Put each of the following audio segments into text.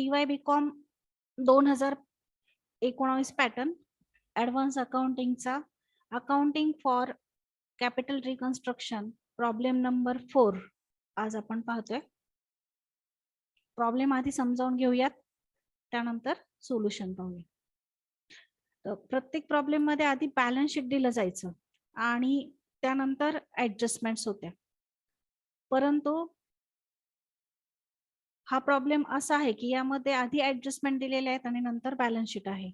TY BCom 2019 pattern advance अकाउंटिंगचा accounting for capital reconstruction problem number 4 आज आपण पाहतोय. प्रॉब्लेम आधी समजावून घेऊयात, त्यानंतर सोल्युशन पाहूया. तर प्रत्येक प्रॉब्लेम मध्ये आधी बॅलन्स शीट दिलं जायचं आणि त्यानंतर ऍडजस्टमेंट्स होत्या. परंतु हा प्रॉब्लेम असा आहे की यामध्ये आधी ऍडजस्टमेंट दिलेले आहेत आणि नंतर बॅलन्स शीट आहे.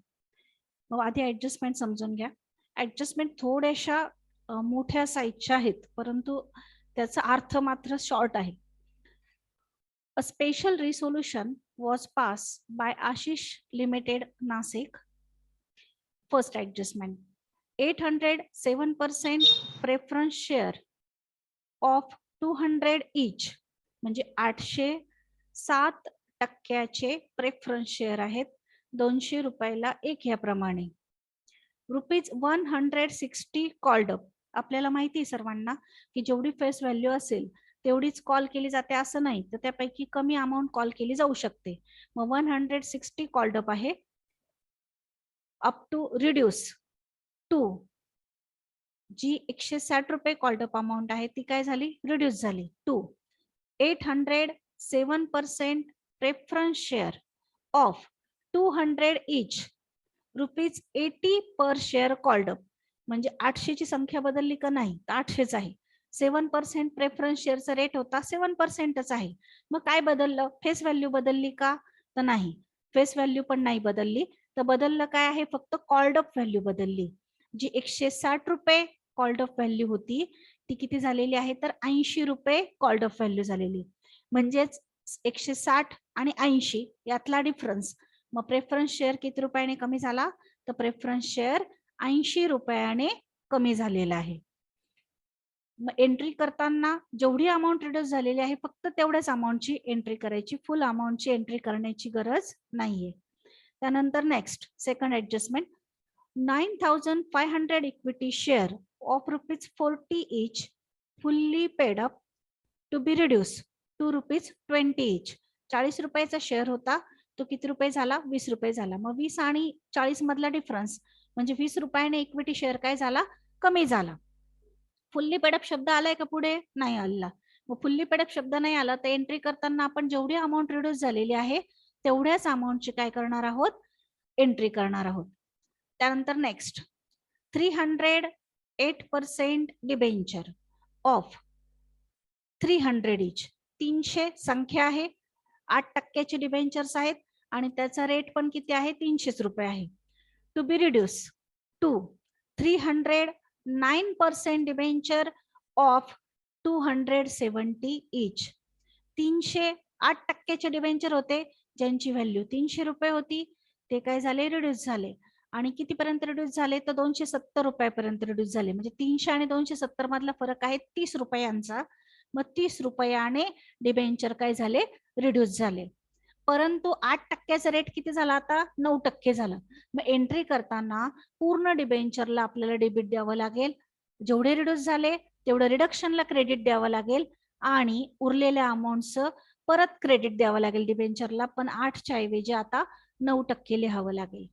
मग आधी ऍडजस्टमेंट समजून घ्या. ऍडजस्टमेंट थोड्याशा मोठ्या साईजच्या आहेत, परंतु त्याचा अर्थ मात्र शॉर्ट आहे. A special resolution was passed by Ashish Limited, Nasik. First adjustment, 807% preference share of 200 each, म्हणजे 807% प्रेफरन्स शेअर आहेत 200 रुपयाला एक याप्रमाणे. ₹160 कॉल्ड अप. आपल्याला माहिती आहे सर्वांना की जेवढी फेस व्हॅल्यू असेल तेवढीच कॉल केली जाते असं नाही, तर त्यापैकी कमी अमाऊंट कॉल केली जाऊ शकते. मग 160 कॉल्ड अप आहे. अप टू रिड्यूस टू जी 160 रुपये कॉल्ड अप अमाऊंट आहे ती काय झाली, रिड्यूस झाली to 807% preference share of 200 each ₹80 per share called up. म्हणजे 800 ची संख्या बदलली का नाही, तर 800च आहे. 7% प्रेफरन्स शेअरचा रेट होता 7%च आहे. मग काय बदललं, फेस व्हॅल्यू बदलली का, तर नाही, फेस व्हॅल्यू पण नाही बदलली. तर बदललं काय आहे, फक्त कॉल्ड अप व्हॅल्यू बदलली. जी 160 रुपये कॉल्ड अप व्हॅल्यू होती ती किती झालेली आहे, तर 80 रुपये कॉल्ड अप व्हॅल्यू झालेली. म्हणजेच 160 आणि 80 यातला डिफरन्स. मग प्रेफरन्स शेअर किती रुपयाने कमी झाला, तर प्रेफरन्स शेअर 80 रुपयाने कमी झालेला आहे. मग एंट्री करताना जेवढी अमाऊंट रिड्यूस झालेली आहे फक्त तेवढ्याच अमाऊंटची एंट्री करायची, फुल अमाऊंटची एंट्री करण्याची गरज नाहीये. त्यानंतर next second adjustment, 9500 equity share of ₹40 each fully paid up to be reduced to ₹20 each. 40 रुपयाचा शेअर होता तो किती रुपये झाला, 20 रुपये झाला. मग 20 आणि 40 मधला डिफरन्स म्हणजे 20 रुपयाने इक्विटी शेअर काय झाला, कमी झाला. फुल्ली पेडअप शब्द आलाय का पुढे, नाही आला. मग फुल्ली पेडअप शब्द नाही आला तर एंट्री करताना आपण जेवढी अमाऊंट रिड्यूस झालेली आहे तेवढ्याच अमाऊंटची काय करणार आहोत, एंट्री करणार आहोत. त्यानंतर नेक्स्ट 308% डिबेंचर ऑफ 300 इच. 300 संख्या आहे, 8% डिबेंचर्स आहेत आणि त्याचा रेट पण किती आहे, 300 रुपये आहे. To be reduce to 309% debenture of 270 each. 308% debenture होते ज्यांची व्हॅल्यू 300 रुपये होती, ते काय झाले, रिड्यूस झाले. आणि कितीपर्यंत रिड्यूस झाले, तर 270 रुपयापर्यंत रिड्यूस झाले. म्हणजे 300 आणि 270 मधला फरक आहे 30 रुपयांचा. मग 30 रुपयाने डिबेंचर काय झाले, रिड्यूस झाले. परंतु 8%चा रेट किती झाला, आता 9% झाला. मग एंट्री करताना पूर्ण डिबेंचरला आपल्याला डेबिट द्यावं लागेल, जेवढे रिड्यूस झाले तेवढं रिडक्शनला क्रेडिट द्यावं लागेल आणि उरलेल्या अमाऊंटचं परत क्रेडिट द्यावं लागेल डिबेंचरला, पण 8च्या ऐवजी आता 9% लिहावं लागेल.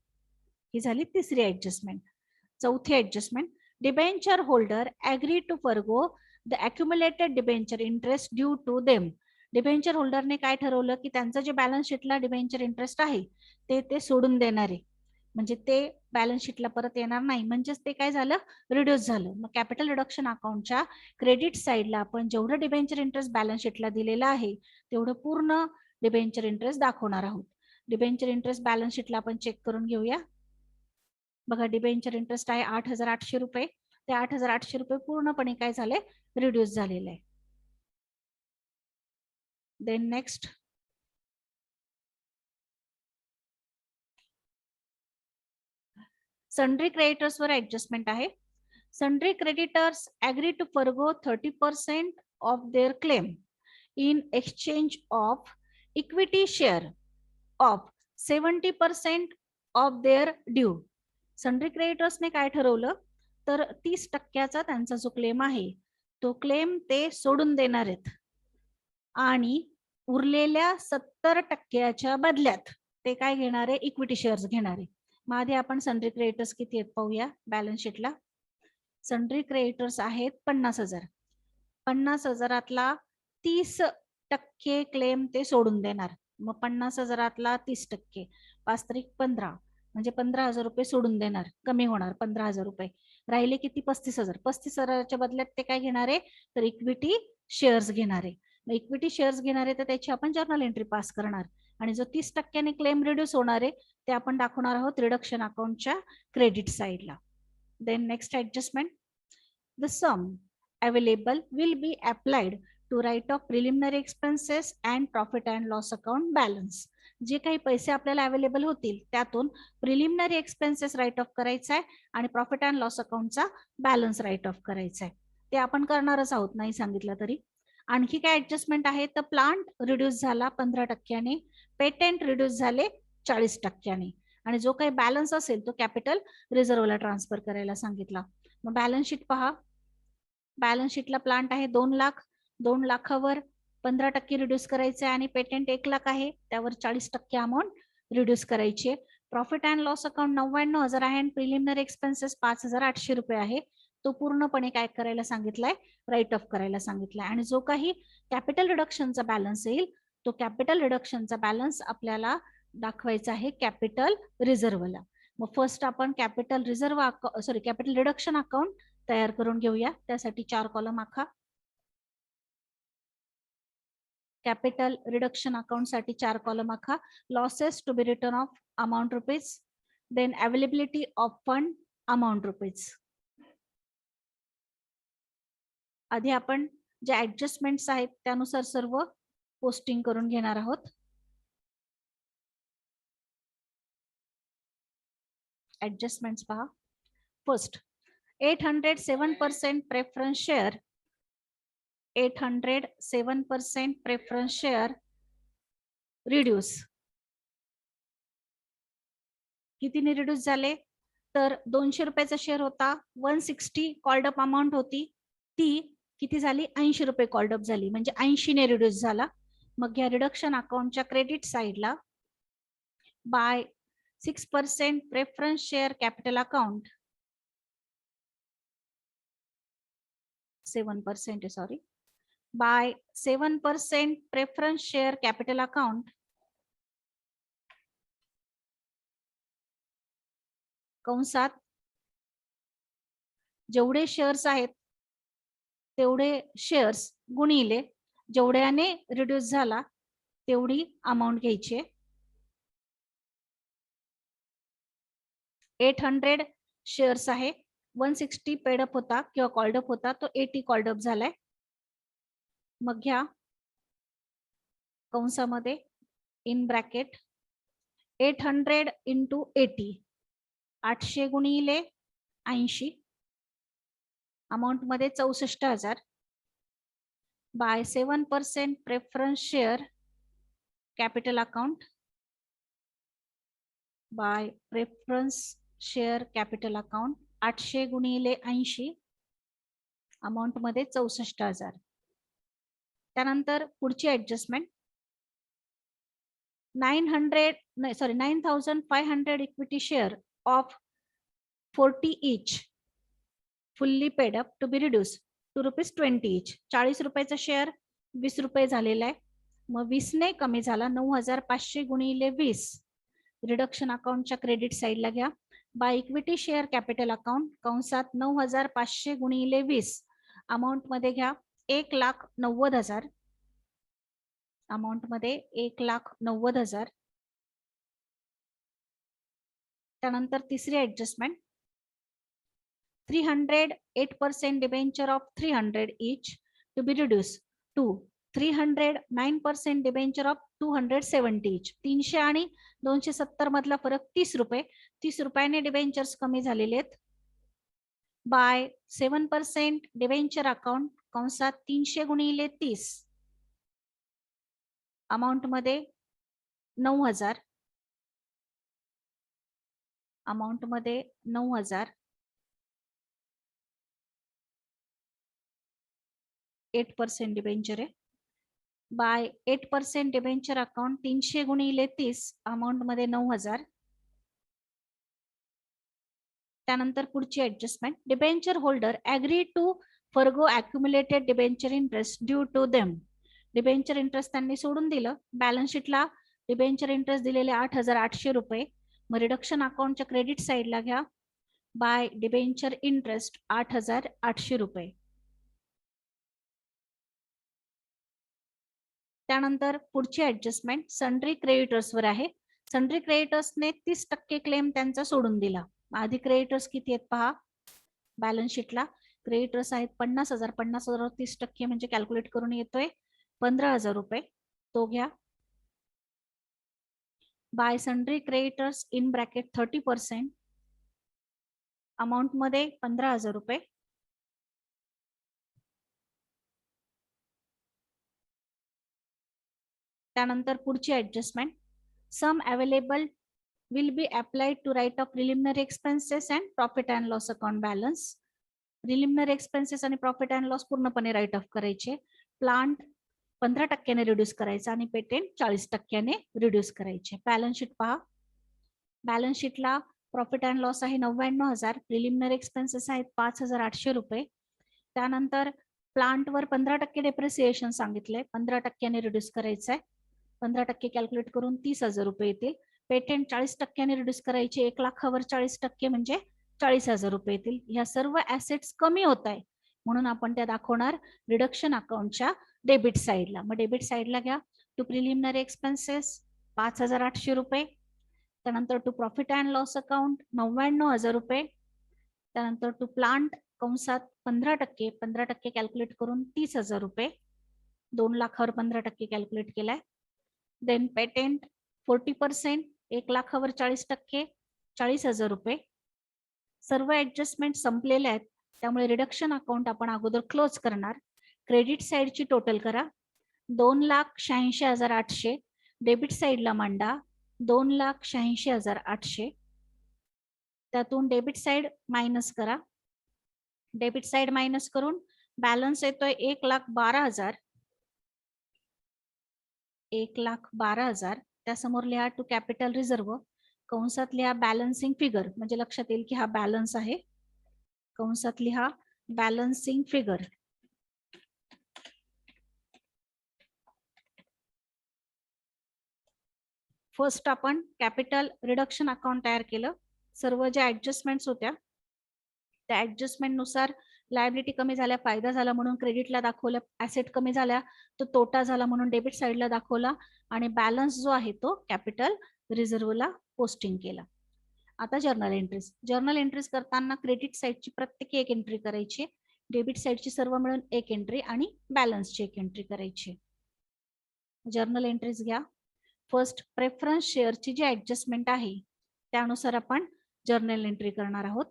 ही झाली तिसरी ऍडजस्टमेंट. चौथी adjustment, debenture holder agree to forgo the accumulated debenture interest due to them. Debenture होल्डरने काय ठरवलं की त्यांचं जे बॅलन्स शीटला डिबेंचर इंटरेस्ट आहे ते सोडून देणार आहे, म्हणजे ते बॅलन्स शीटला परत येणार नाही. म्हणजेच ते काय झालं, रिड्यूस झालं. मग कॅपिटल रिडक्शन अकाउंटच्या क्रेडिट साईडला आपण जेवढं डिबेंचर इंटरेस्ट बॅलन्स शीटला दिलेलं आहे तेवढं पूर्ण डिबेंचर इंटरेस्ट दाखवणार आहोत. डिबेंचर इंटरेस्ट बॅलन्स शीटला आपण चेक करून घेऊया. बघा, डिबेंचर इंटरेस्ट आहे 8,800 रुपये. ते 8,800 रुपये पूर्णपणे काय झाले, रिड्यूस झालेले आहे. देन नेक्स्ट सन्ड्री क्रेडिटर्स वर ऍडजस्टमेंट आहे. Sundry creditors agree to forgo 30% of their claim in exchange of equity share of 70% of their due. Sundry क्रेडिटर्सने काय ठरवलं, तर 30%चा त्यांचा जो क्लेम आहे तो क्लेम ते सोडून देणार आहेत आणि उरलेल्या 70% बदल्यात ते काय घेणार आहे, इक्विटी शेअर्स घेणार आहे. मग आधी आपण सन्ड्री क्रेडिटर्स किती आहेत पाहूया बॅलन्स शीटला. सन्ड्री क्रेडिटर्स आहेत 50,000. 50,000 30% क्लेम ते सोडून देणार. मग 50,000 30%, 5 तारीख 15 म्हणजे 15,000 रुपये सोडून देणार, कमी होणार 15,000 रुपये. राहिले किती, 35,000. 35,000च्या बदल्यात ते काय घेणार आहे, तर इक्विटी शेअर्स घेणार आहे. मग इक्विटी शेअर्स घेणार आहे तर त्याची आपण जर्नल एंट्री पास करणार आणि जो 30%ने क्लेम रिड्यूस होणार आहे ते आपण दाखवणार आहोत रिडक्शन अकाउंटच्या क्रेडिट साईडला. Then next adjustment, the sum available will be applied to write off preliminary expenses and profit and loss account balance. जे काही पैसे आपल्याला अवेलेबल होतील त्यातून प्रिलिमिनरी एक्सपेन्सेस राईट ऑफ करायचा आहे आणि प्रॉफिट अँड लॉस अकाउंटचा बॅलन्स राईट ऑफ करायचा आहे. ते आपण करणारच आहोत नाही सांगितलं तरी. आणखी काय ऍडजस्टमेंट आहे, तर प्लांट रिड्यूस झाला 15%, पेटेंट रिड्यूस झाले 40%, आणि जो काही बॅलन्स असेल तो कॅपिटल रिझर्व्हला ट्रान्सफर करायला सांगितला. मग बॅलन्स शीट पहा. बॅलन्स शीटला प्लांट आहे 2 लाख. 2 लाखावर 15% रिड्यूस करायचे आणि पेटेंट 1 लाख आहे त्यावर 40% अमाऊंट रिड्यूस करायची. प्रॉफिट अँड लॉस अकाउंट 99,000 आहे आणि प्रिलिमिनरी एक्सपेन्सेस 5,800 रुपये आहे. तो पूर्णपणे काय करायला सांगितलाय, राईट ऑफ करायला सांगितलाय. आणि जो काही कॅपिटल रिडक्शनचा बॅलन्स येईल तो कॅपिटल रिडक्शनचा बॅलन्स आपल्याला दाखवायचा आहे कॅपिटल रिझर्व्हला. मग फर्स्ट आपण कॅपिटल कॅपिटल रिडक्शन अकाउंट तयार करून घेऊया. त्यासाठी 4 कॉलम आखा. कॅपिटल रिडक्शन अकाउंट साठी 4 कॉलम आखा. Losses to be return of amount rupees, then availability of fund amount rupees. आधी आपण जे ऍडजस्टमेंट्स आहेत त्यानुसार सर्व पोस्टिंग करून घेणार आहोत. ऍडजस्टमेंट्स पहा. First 807% preference share, 807% preference share reduce. कितीने रिड्यूस झाले, तर 200 रुपयाचा शेअर होता, 160 कॉल्ड अप अमाऊंट होती, ती किती झाली, 80 रुपये कॉल्ड अप झाली, म्हणजे 80 ने रिड्यूस झाला. मग या रिडक्शन अकाउंटच्या क्रेडिट साईडला by 6% preference share capital account, 7% sorry, by 7% preference share capital account कंसात जेवढे शेअर्स आहेत तेवढे शेअर्स गुणिले जेवढ्याने रिड्यूस झाला तेवढी अमाऊंट घ्यायची. 800 शेअर्स आहे, 160 पेडअप होता किंवा कॉल्डअप होता, तो 80 कॉल्डअप झालाय. मग घ्या कंसामध्ये इन ब्रॅकेट 800 इंटू 80, 800 गुणिले 80, अमाऊंट मध्ये 64,000 by 7% preference share capital account, by preference share capital account 800 गुणिले 80, अमाऊंट मध्ये 64,000. त्यानंतर पुढची adjustment 9,500 equity share of 40 each fully paid up to be reduced to ₹20 each. 40 रुपयाचा शेअर 20 रुपये झालेला आहे. मग 20 ने कमी झाला, 9,500 गुणिले 20, रिडक्शन अकाउंटच्या क्रेडिट साईडला घ्या. By equity share capital account कंसात 9,500 गुणिले 20, अमाऊंट मध्ये घ्या 1,90,000, अमाऊंट मध्ये 1,90,000. त्यानंतर तिसरी adjustment 308% debenture of 300 each to be reduced to 309% debenture of 270 each. 300 आणि 270 मधला फरक 30 रुपये. 30 रुपयाने डिबेंचर्स कमी झालेले आहेत. बाय 7% डिबेंचर अकाउंट कंसात 300 गुणिले 30, अमाऊंट मध्ये 9,000, अमाऊंट मध्ये 9,000, 8% डिबेंचर आहे. बाय 8% डिबेंचर अकाउंट 300 गुणिले 30 अमाऊंट मध्ये 9,000. त्यानंतर पुढची adjustment, debenture holder agree to forgo accumulated debenture interest due to them. Debenture interest त्यांनी सोडून दिलं. बॅलन्स शीटला डिबेंचर इंटरेस्ट दिलेले 8,800 रुपये. मग रिडक्शन अकाउंटच्या क्रेडिट साईडला घ्या, बाय डिबेंचर इंटरेस्ट 8,800 रुपये. त्यानंतर पुढची ऍडजस्टमेंट सन्ड्री क्रेडिटर्स वर आहे. सन्ड्री क्रेडिटर्सने 30% क्लेम त्यांचा सोडून दिला. आधी क्रेडिटर्स किती आहेत पहा बॅलन्स शीटला. क्रेडिटर्स आहेत 50,000. 50,000 30% म्हणजे कॅल्क्युलेट करून येतोय 15,000 रुपये. तो घ्या, by sundry creditors in bracket 30% amount मध्ये 15,000 रुपये. त्यानंतर पुढची adjustment, sum available will be applied to write off preliminary expenses and profit and loss account balance. Preliminary expenses आणि profit and loss पूर्णपणे राईट ऑफ करायचे. प्लांट 15% रिड्यूस करायचा आणि patent 40% reduce करायचे. बॅलन्स शीट पहा. बॅलन्स शीटला प्रॉफिट अँड लॉस आहे 99,000. Preliminary expenses आहेत 5,800 रुपये. त्यानंतर प्लांटवर 15% डेप्रिसिएशन सांगितलंय, 15% रिड्यूस करायचंय. 15% कॅल्क्युलेट करून 30,000 रुपये येतील. पेटेंट 40% रिड्यूस करायचे. 1 लाखावर 40% म्हणजे 40,000 रुपये येतील. ह्या सर्व ऍसेट्स कमी होत आहे म्हणून आपण त्या दाखवणार रिडक्शन अकाउंटच्या डेबिट साईडला. मग डेबिट साईडला घ्या, टू प्रिलिमिनरी एक्सपेन्सेस 5,800 रुपये. त्यानंतर to profit and loss account 99,000 रुपये. त्यानंतर टू प्लांट कंसात 15% कॅल्क्युलेट करून 30,000 रुपये. 2 लाखावर 15% कॅल्क्युलेट केलाय. देन पेटेंट 40%, 1 लाखावर 40%, 40,000 रुपये. सर्व ऍडजस्टमेंट संपलेले आहेत त्यामुळे रिडक्शन अकाउंट आपण अगोदर क्लोज करणार. क्रेडिट साईडची टोटल करा, 2,86,800. डेबिट साईडला मांडा 2,86,800. त्यातून डेबिट साईड मायनस करा. डेबिट साईड मायनस करून बॅलन्स येतोय 1,12,000. 1,12,000. त्यासमोर लिहा टू कॅपिटल रिझर्व, कंसात लिहा बॅलन्सिंग फिगर, म्हणजे लक्षात येईल की हा बॅलन्स आहे. कंसात लिहा बॅलन्सिंग फिगर. फर्स्ट आपण कॅपिटल रिडक्शन अकाउंट तयार केलं. सर्व ज्या ऍडजस्टमेंट्स होत्या त्या ऍडजस्टमेंट नुसार लायबिलिटी कमी झाल्या, फायदा झाला म्हणून क्रेडिटला दाखवलं. ऍसेट कमी झाल्या तो तोटा झाला म्हणून डेबिट साईडला दाखवला. आणि बॅलन्स जो आहे तो कॅपिटल रिझर्वला पोस्टिंग केला. आता जर्नल एंट्रीज. जर्नल एंट्रीज करताना क्रेडिट साईडची प्रत्येकी एक एंट्री करायची, डेबिट साईडची सर्व मिळून एक एंट्री आणि बॅलन्सची एक एंट्री करायची. जर्नल एंट्रीज घ्या. फर्स्ट प्रेफरन्स शेअरची जी ऍडजस्टमेंट आहे त्यानुसार आपण जर्नल एंट्री करणार आहोत.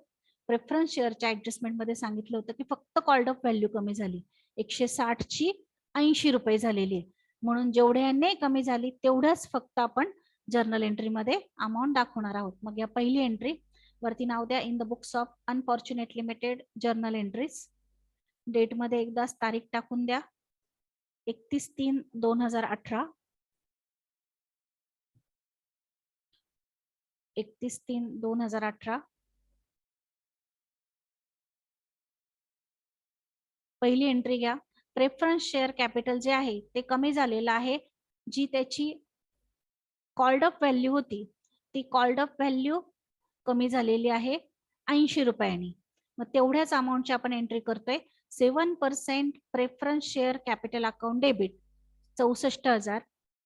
प्रेफरन्स शेअरच्या ऍडजस्टमेंट मध्ये सांगितलं होतं की फक्त कॉल्ड ऑफ व्हॅल्यू कमी झाली, 160 ची 80 रुपये झालेली आहे. म्हणून जेवढ्याने कमी झाली तेवढ्याच फक्त आपण जर्नल एंट्री मध्ये अमाऊंट दाखवणार आहोत. मग या पहिली एंट्री वरती नाव द्या, in the books of unfortunate limited journal entries. Date मध्ये एकदाच तारीख टाकून द्या, 31/3/2018. 31/3/2018. पहिली एंट्री घ्या. प्रेफरन्स शेअर कॅपिटल जे आहे ते कमी झालेलं आहे. जी त्याची कॉल्ड अप व्हॅल्यू होती ती कॉल्ड अप व्हॅल्यू कमी झालेली आहे 80 रुपयांनी. मग तेवढ्याच अमाऊंटची आपण एंट्री करतोय. 7% preference share capital account debit 64,000.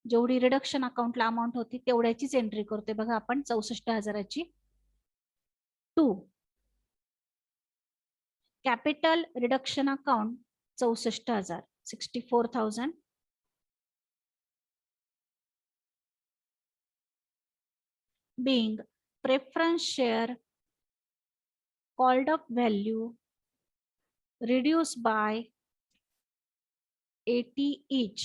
जेवढी रिडक्शन अकाउंटला अमाऊंट होती तेवढ्याचीच एंट्री करतोय बघा आपण 64,000ची. 2 capital reduction account 64,000, 64,000. being preference share called up value reduced by 80 each.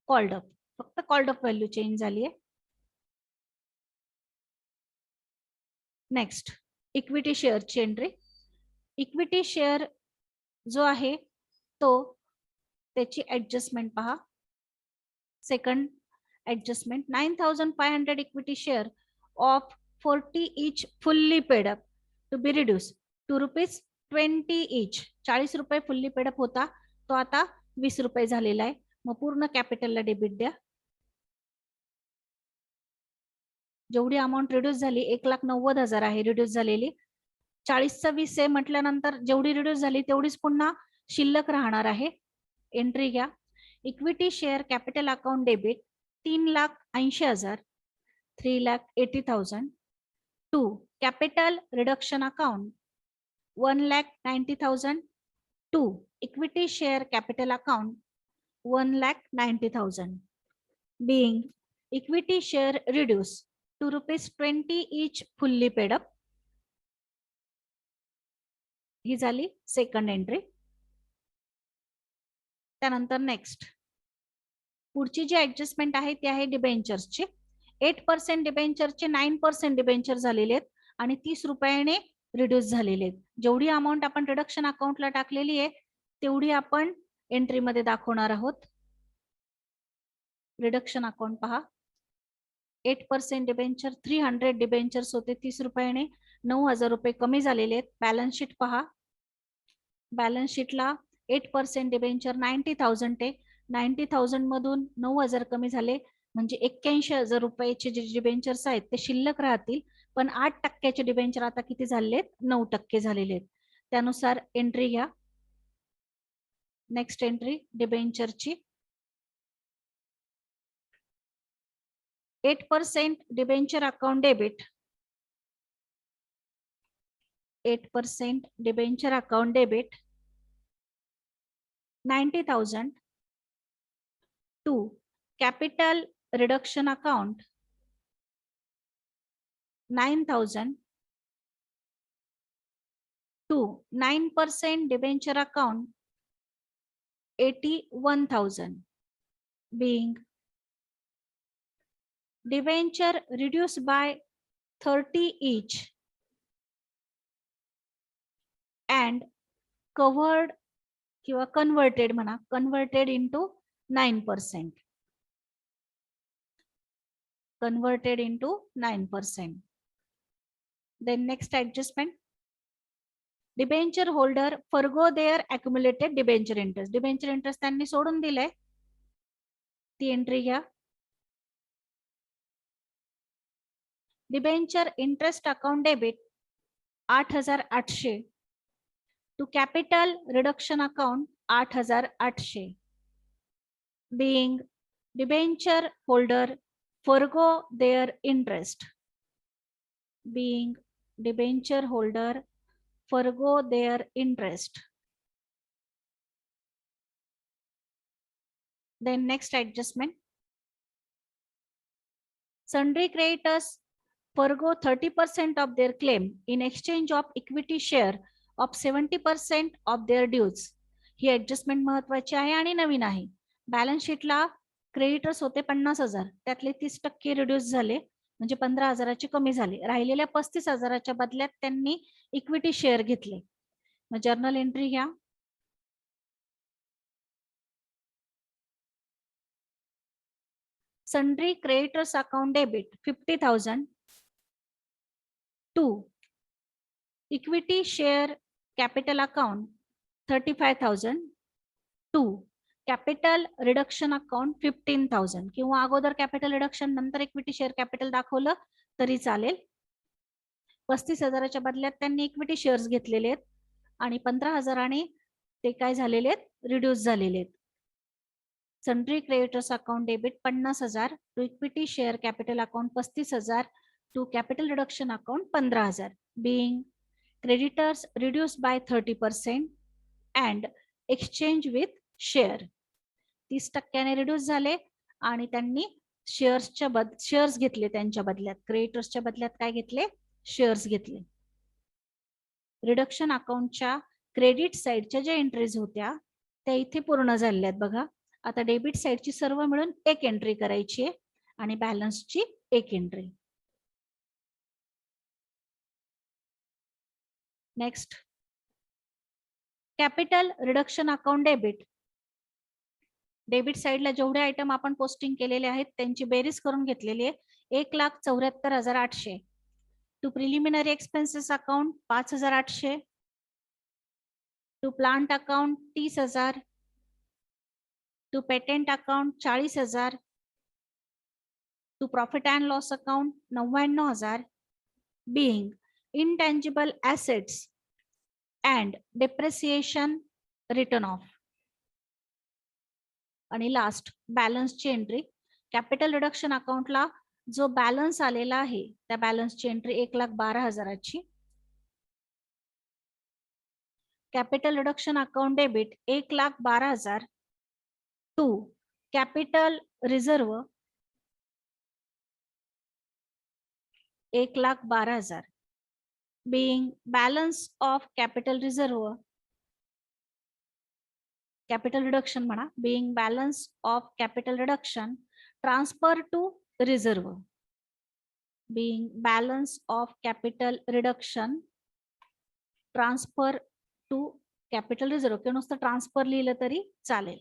Called up, फक्त कॉल्ड अप व्हॅल्यू चेंज झाली आहे. नेक्स्ट इक्विटी शेअरची एंट्री. इक्विटी शेअर जो आहे तो त्याची ऍडजस्टमेंट पहा. Second adjustment, 9,500 equity share of 40 each fully paid up to be reduced to rupees 20 each. 40 रुपये फुल्ली पेड अप होता, तो आता 20 रुपये झालेला आहे. मग पूर्ण कॅपिटलला डेबिट द्या. जेवढी अमाऊंट रिड्यूस झाली 1,90,000 आहे रिड्यूस झालेली. 40चा 20 आहे म्हटल्यानंतर जेवढी रिड्यूस झाली तेवढीच पुन्हा शिल्लक राहणार आहे. एंट्री घ्या. Equity share capital account debit 3,80,000, 3,80,000 to capital reduction account 1,90,000 to equity share capital account 1,90,000 being equity share reduced to rupees 20 each fully paid up. ही झाली सेकंड एंट्री. त्यानंतर नेक्स्ट पुढची जी ऍडजस्टमेंट आहे ती आहे डिबेंचर्सची. 8% डिबेंचरचे 9% डिबेंचर झालेले आहेत आणि 30 रुपयाने रिड्यूस झालेले आहेत. जेवढी अमाऊंट आपण रिडक्शन अकाउंटला टाकलेली आहे तेवढी आपण एंट्रीमध्ये दाखवणार आहोत. रिडक्शन अकाउंट पहा. 8% डिबेंचर 300 डिबेंचर्स होते 30 रुपयाने, 9,000 रुपये कमी झालेले आहेत. बॅलन्स शीट पहा. बॅलन्स शीटला 8% डिबेंचर 90,000 ते 90,000 मधून 9,000 कमी झाले म्हणजे 81,000 रुपयाचे जे डिबेंचर्स आहेत ते शिल्लक राहतील. पण 8% डिबेंचर आता किती झालेले आहेत? 9% झालेले आहेत. त्यानुसार एंट्री घ्या. नेक्स्ट एंट्री डिबेंचरची 8% debenture account debit, 8% debenture account debit 90,000 to capital reduction account 9,000 to 9% debenture account 81,000 being debenture reduced by 30 each and covered किंवा कन्वर्टेड म्हणा, converted into 9%, converted into 9%. Then next adjustment, debenture holder forgo their accumulated debenture interest. Debenture interest त्यांनी सोडून दिलंय, ती entry घ्या. Debenture interest account debit 8,800 to capital reduction account 8,800 being debenture holder forgo their interest, being debenture holder forgo their interest. Then next adjustment, sundry creditors forgo 30% of their claim in exchange of equity share of 70% of their dues. He adjustment महत्वाची आहे आणि नवीन आहे. Balance शीटला creditors होते 50,000, त्यातले 30% reduce झाले म्हणजे 15,000 कमी झाले. राहिलेल्या 35,000 बदल्यात त्यांनी इक्विटी शेअर घेतले. मग जर्नल एंट्री घ्या. Sundry creditors account debit 50,000 to equity share capital account 35,000 to capital reduction account 15,000 किंवा अगोदर कॅपिटल रिडक्शन नंतर इक्विटी शेअर कॅपिटल दाखवलं तरी चालेल. 35,000 बदल्यात त्यांनी इक्विटी शेअर्स घेतलेले आहेत आणि 15,000 ते काय झालेले आहेत? रिड्यूस झालेले आहेत. Sundry creditors account debit 50,000 to equity share capital account 35,000 to capital reduction account 15,000 being creditors reduced by 30% and exchange with share. 30% reduce झाले आणि त्यांनी शेअर्स घेतले त्यांच्या बदल्यात. क्रेडिटर्सच्या बदल्यात काय घेतले? शेअर्स घेतले. रिडक्शन अकाउंटच्या क्रेडिट साइडच्या ज्या एंट्रीज होत्या त्या इथे पूर्ण झालेल्या आहेत बघा. आता डेबिट साइडची सर्व मिळून एक एंट्री करायची आहे आणि बॅलन्सची एक entry. Next, capital reduction account debit debit साईडला जेवढे आयटम आपण पोस्टिंग केलेले आहेत त्यांची बेरीज करून घेतलेली आहे 1,74,800. To preliminary expenses account 5,800. To plant account 30,000. To patent account 40,000. To profit and loss account 99,000. being intangible assets and depreciation written off. आणि लास्ट बॅलन्सची एंट्री. कॅपिटल रिडक्शन अकाउंटला जो बॅलन्स आलेला आहे त्या बॅलन्सची एंट्री 1,12,000ची. Capital reduction account debit 1,12,000 to capital reserve 1,12,000 being balance of capital reserve, capital reduction म्हणा, being balance of capital reduction transfer to reserve, being balance of capital reduction transfer to capital reserve किंवा नुसतं transfer लिहिलं तरी चालेल.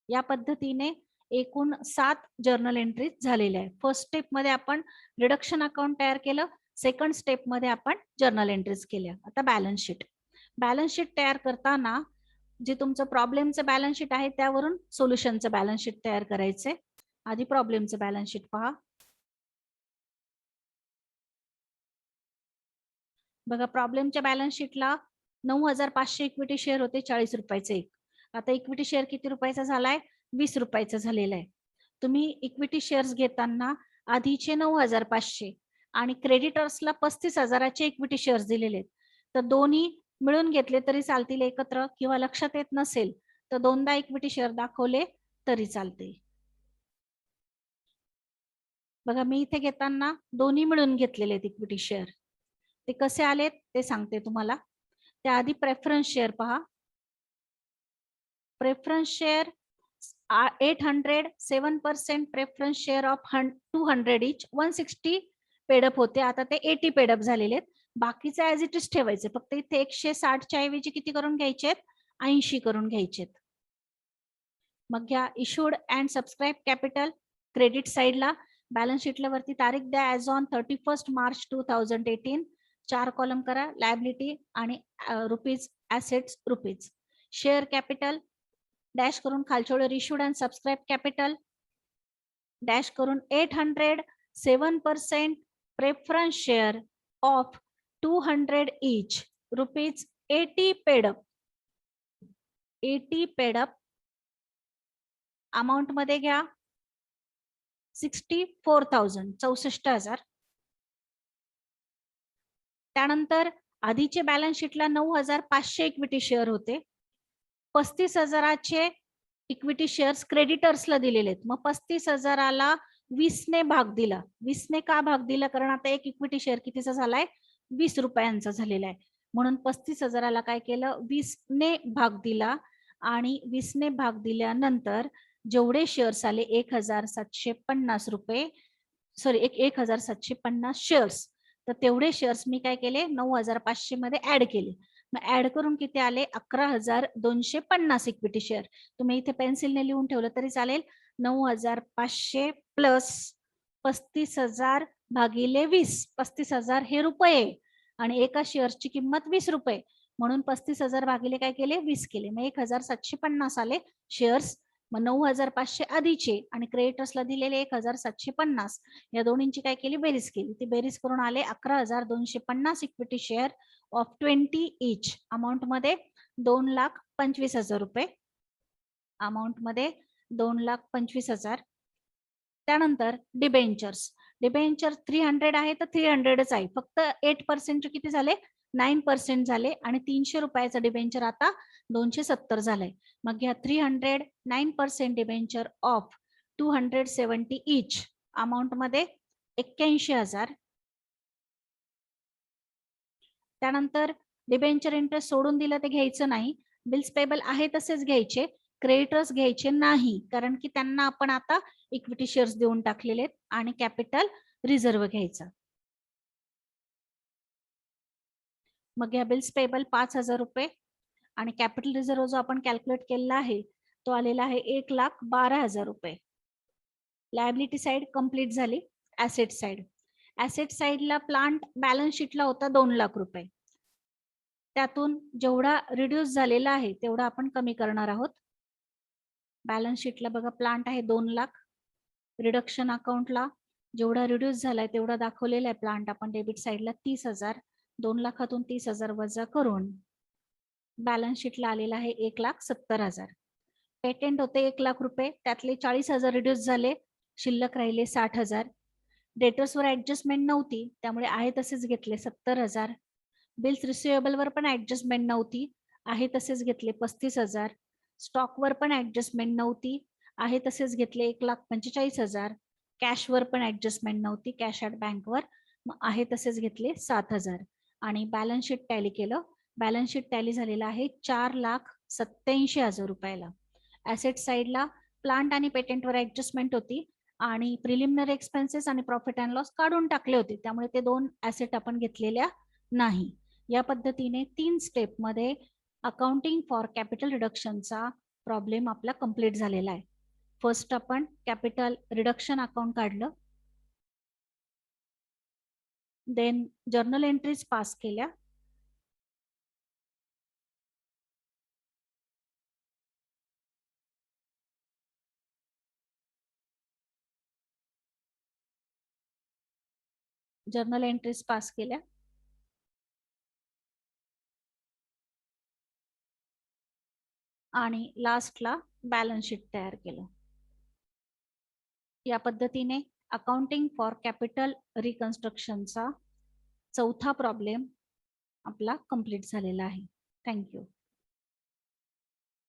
या पद्धतीने एकूण 7 journal entries झालेल्या आहेत. फर्स्ट स्टेप मध्ये आपण रिडक्शन अकाउंट तयार केलं, सेकंड स्टेप मध्ये आपण जर्नल एंट्रीज केल्या. आता बॅलन्स शीट. बॅलन्स शीट तयार करताना जे तुमचं प्रॉब्लेमचं बॅलन्स शीट आहे त्यावरून सोल्युशनचं बॅलन्स शीट तयार करायचंय. आधी प्रॉब्लेमचं बॅलन्स शीट पहा. बघा प्रॉब्लेमच्या बॅलन्स शीटला 9,500 इक्विटी शेअर होते 40 रुपयाचे एक. आता इक्विटी शेअर किती रुपयाचा झालाय 20 रुपयाचा झालेला आहे. तुम्ही इक्विटी शेअर्स घेताना आधीचे 9,500 आणि क्रेडिटर्सला 35,000चे इक्विटी शेअर्स दिलेले आहेत. तर दोन्ही मिळून घेतले तरी चालतील एकत्र, किंवा लक्षात येत नसेल तर दोनदा इक्विटी शेअर दाखवले तरी चालते. बघा मी इथे घेताना दोन्ही मिळून घेतलेले आहेत इक्विटी शेअर. ते कसे आलेत ते सांगते तुम्हाला. त्याआधी प्रेफरन्स शेअर पहा. Preference share 800 7% preference share of 200 each 160 paid up होते. आता ते 80 पेडअप झालेले आहेत. बाकीचे ऍज इट इज ठेवायचे, फक्त इथे 160च्या ऐवजी किती करून घ्यायचे 80 करून घ्यायचे. मग घ्या issued and subscribe capital. Credit साइडला बॅलन्स शीटला वरती तारीख द्या ऍज ऑन 31 मार्च 2018. 4 कॉलम करा, लायबिलिटी आणि rupees, assets rupees. Share capital dash करून खालच्या वेळेवर issued and subscribe capital dash करून 800 7% preference share of 200 each rupees 80 paid up. 80 paid up amount मध्ये घ्या 64,000 64,000. त्यानंतर आधीचे बॅलन्स शीटला 9,500 इक्विटी शेअर होते. 35,000चे इक्विटी शेअर्स क्रेडिटर्सला दिलेले आहेत. मग 35,000ला 20 ने भाग दिला. 20 ने का भाग दिला, कारण आता एक इक्विटी शेअर कितीचा झालाय 20 रुपयांचा झालेला आहे. म्हणून 35,000ला काय केलं 20 ने भाग दिला. आणि 20 ने भाग दिल्यानंतर जेवढे शेअर्स आले 1,750 रुपये, सॉरी 1,750 शेअर्स, तर तेवढे शेअर्स मी काय केले 9,500 मध्ये ऍड केले. मग ऍड करून किती आले 11,250 इक्विटी शेअर. तुम्ही इथे पेन्सिलने लिहून ठेवलं तरी चालेल. 9,500 प्लस 35,000 भागिले 20. 35,000 हे रुपये आणि एका शेअरची किंमत 20 रुपये, म्हणून 35,000 भागिले काय केले 20 केले. मग 1,750 आले शेअर्स. मग 9,500 आधीचे आणि क्रेडिटर्सला दिलेले 1,750, या दोन्हींची काय केली बेरीज केली. ती बेरीज करून आले 11,250 equity share of 20 each. Amount मध्ये 2,25,000 रुपये. अमाऊंट मध्ये 2,25,000. त्यानंतर डिबेंचर्स. डिबेंचर 300 आहे तर 300च आहे, फक्त 8% किती झाले 9% झाले. आणि 300 रुपयाचा डिबेंचर आता 270 झालंय. मग घ्या 300 9% डिबेंचर ऑफ 270 इच. अमाऊंट मध्ये 81,000. त्यानंतर डिबेंचर इंटरेस्ट सोडून दिलं ते घ्यायचं नाही. बिल्स पेबल आहे तसेच घ्यायचे, क्रेडिटर्स घ्यायचे नाही, कारण की त्यांना आपण आता इक्विटी शेअर्स देऊन टाकलेले आहेत. आणि कॅपिटल रिझर्व घ्यायचा. मग या बिल्स पेबल 5,000 रुपये आणि कॅपिटल रिझर्व जो आपण कॅल्क्युलेट केलेला आहे तो आलेला आहे 1,12,000 रुपये. लायबिलिटी साइड कंप्लीट झाली. ऍसेट साइड, ऍसेट साइडला प्लांट बॅलन्स शीटला होता 2 लाख रुपये. त्यातून जेवढा रिड्यूस झालेला आहे तेवढा आपण कमी करणार आहोत. बॅलन्स शीटला बघा प्लांट आहे 2 लाख. रिडक्शन अकाउंटला जेवढा रिड्यूस झालाय तेवढा दाखवलेला आहे प्लांट आपण डेबिट साइडला 30,000. 2 लाखातून 30,000 वजा करून बॅलन्स शीटला आलेला आहे 1,70,000. पेटेंट होते 1 लाख रुपये, त्यातले 40,000 रिड्यूस झाले, शिल्लक राहिले 60,000. डेटर्सवर ऍडजस्टमेंट नव्हती त्यामुळे आहे तसेच घेतले 70,000. बिल्स रिसिवेबल वर पण ऍडजस्टमेंट नव्हती, आहे तसेच घेतले 35,000. स्टॉकवर पण ऍडजस्टमेंट नव्हती, आहे तसेच घेतले 1,45,000. कॅशवर पण ऍडजस्टमेंट नव्हती, कॅश ॲट बँकवर, मग आहे तसेच घेतले 7,000. आणि बॅलन्स शीट टॅली केलं. बॅलन्स शीट टॅली झालेला आहे 4,87,000 रुपयाला. ऍसेट साइडला प्लांट आणि पेटेंटवर ऍडजस्टमेंट होती आणि प्रिलिमिनरी एक्सपेन्सेस आणि प्रॉफिट अँड लॉस काढून टाकले होते, त्यामुळे ते 2 ऍसेट आपण घेतलेल्या नाही. या पद्धतीने 3 स्टेपमध्ये अकाउंटिंग फॉर कॅपिटल रिडक्शनचा प्रॉब्लेम आपला कंप्लीट झालेला आहे. फर्स्ट आपण कॅपिटल रिडक्शन अकाउंट काढलं, देन जर्नल एंट्रीज पास केल्या, जर्नल एंट्रीज पास केल्या, आणि लास्टला बॅलन्स शीट तयार केलं. या पद्धतीने अकाउंटिंग फॉर कॅपिटल रिकन्स्ट्रक्शनचा चौथा प्रॉब्लेम आपला कंप्लीट झालेला आहे. थँक्यू.